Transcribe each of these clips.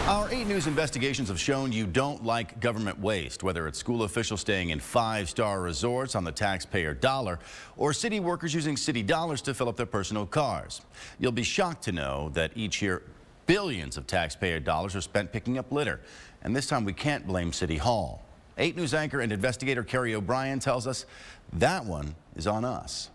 Our 8 News investigations have shown you don't like government waste, whether it's school officials staying in 5-star resorts on the taxpayer dollar or city workers using city dollars to fill up their personal cars. You'll be shocked to know that each year billions of taxpayer dollars are spent picking up litter. And this time we can't blame City Hall. 8 News anchor and investigator Kerri O'Brien tells us that one is on us.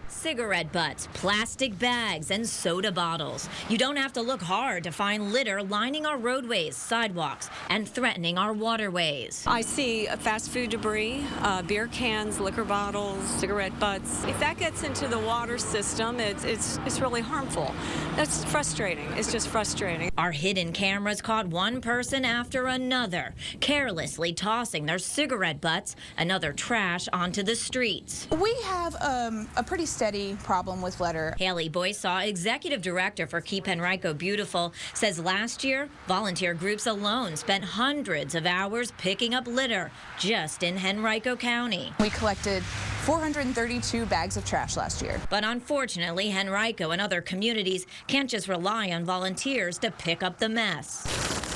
Cigarette butts, plastic bags, and soda bottles. You don't have to look hard to find litter lining our roadways, sidewalks, and threatening our waterways. I see fast food debris, beer cans, liquor bottles, cigarette butts. If that gets into the water system, it's really harmful. That's frustrating. It's just frustrating. Our hidden cameras caught one person after another, carelessly tossing their cigarette butts and other trash onto the streets. We have a pretty steady problem with litter. Haley Boysaw, executive director for Keep Henrico Beautiful, says last year, volunteer groups alone spent hundreds of hours picking up litter just in Henrico County. We collected 432 bags of trash last year. But unfortunately, Henrico and other communities can't just rely on volunteers to pick up the mess.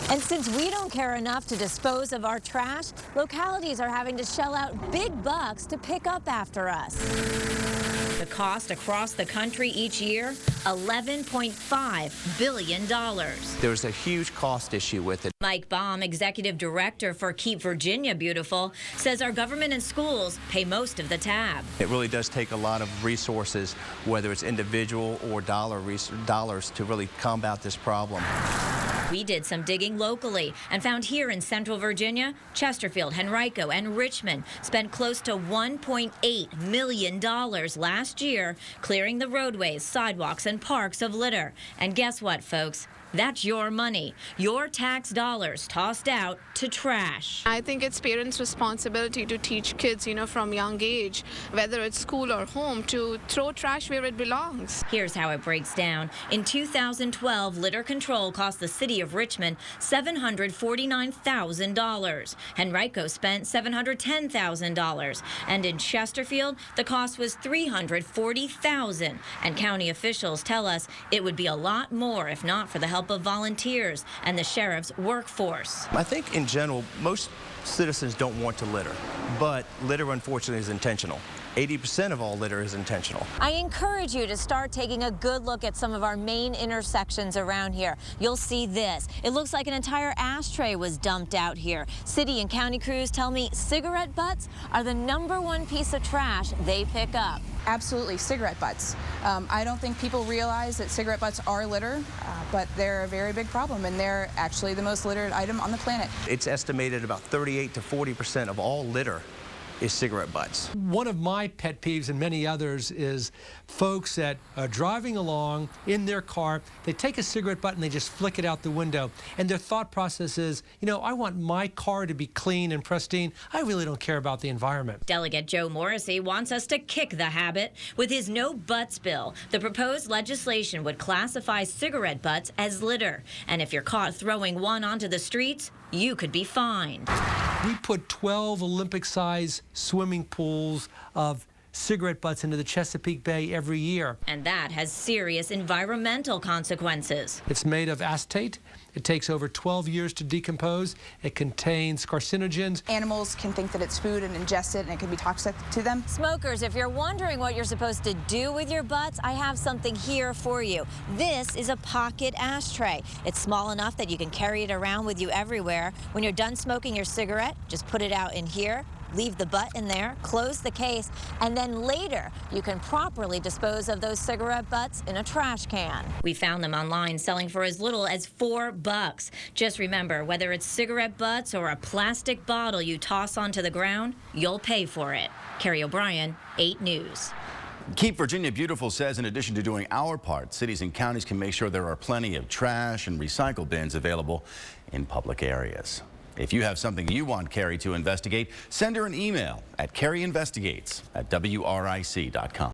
And since we don't care enough to dispose of our trash, localities are having to shell out big bucks to pick up after us. The cost across the country each year, $11.5 billion. There's a huge cost issue with it. Mike Baum, executive director for Keep Virginia Beautiful, says our government and schools pay most of the tab. It really does take a lot of resources, whether it's individual or dollars, to really combat this problem. We did some digging locally and found here in Central Virginia, Chesterfield, Henrico, and Richmond spent close to $1.8 million last year clearing the roadways, sidewalks, and parks of litter. And guess what, folks? That's your money, your tax dollars tossed out to trash. I think it's parents' responsibility to teach kids, from young age, whether it's school or home, to throw trash where it belongs. Here's how it breaks down. In 2012, litter control cost the city of Richmond $749,000. Henrico spent $710,000. And in Chesterfield, the cost was $340,000. And county officials tell us it would be a lot more if not for the help of volunteers and the sheriff's workforce. I think in general, most citizens don't want to litter, but litter unfortunately is intentional. 80% of all litter is intentional. I encourage you to start taking a good look at some of our main intersections around here. You'll see this. It looks like an entire ashtray was dumped out here. City and county crews tell me cigarette butts are the #1 piece of trash they pick up. Absolutely, cigarette butts. I don't think people realize that cigarette butts are litter, but they're a very big problem, and they're actually the most littered item on the planet. It's estimated about 38 to 40% of all litter is cigarette butts. One of my pet peeves and many others is folks that are driving along in their car, they take a cigarette butt and they just flick it out the window. And their thought process is, I want my car to be clean and pristine. I really don't care about the environment. Delegate Joe Morrissey wants us to kick the habit. With his No Butts bill, the proposed legislation would classify cigarette butts as litter. And if you're caught throwing one onto the streets, you could be fined. We put 12 Olympic-sized swimming pools of cigarette butts into the Chesapeake Bay every year. And that has serious environmental consequences. It's made of acetate. It takes over 12 years to decompose. It contains carcinogens. Animals can think that it's food and ingest it, and it can be toxic to them. Smokers, if you're wondering what you're supposed to do with your butts, I have something here for you. This is a pocket ashtray. It's small enough that you can carry it around with you everywhere. When you're done smoking your cigarette, just put it out in here. Leave the butt in there, close the case, and then later you can properly dispose of those cigarette butts in a trash can. We found them online selling for as little as $4. Just remember, whether it's cigarette butts or a plastic bottle you toss onto the ground, you'll pay for it. Kerri O'Brien, 8 News. Keep Virginia Beautiful says in addition to doing our part, cities and counties can make sure there are plenty of trash and recycle bins available in public areas. If you have something you want Kerri to investigate, send her an email at kerriinvestigates@wric.com.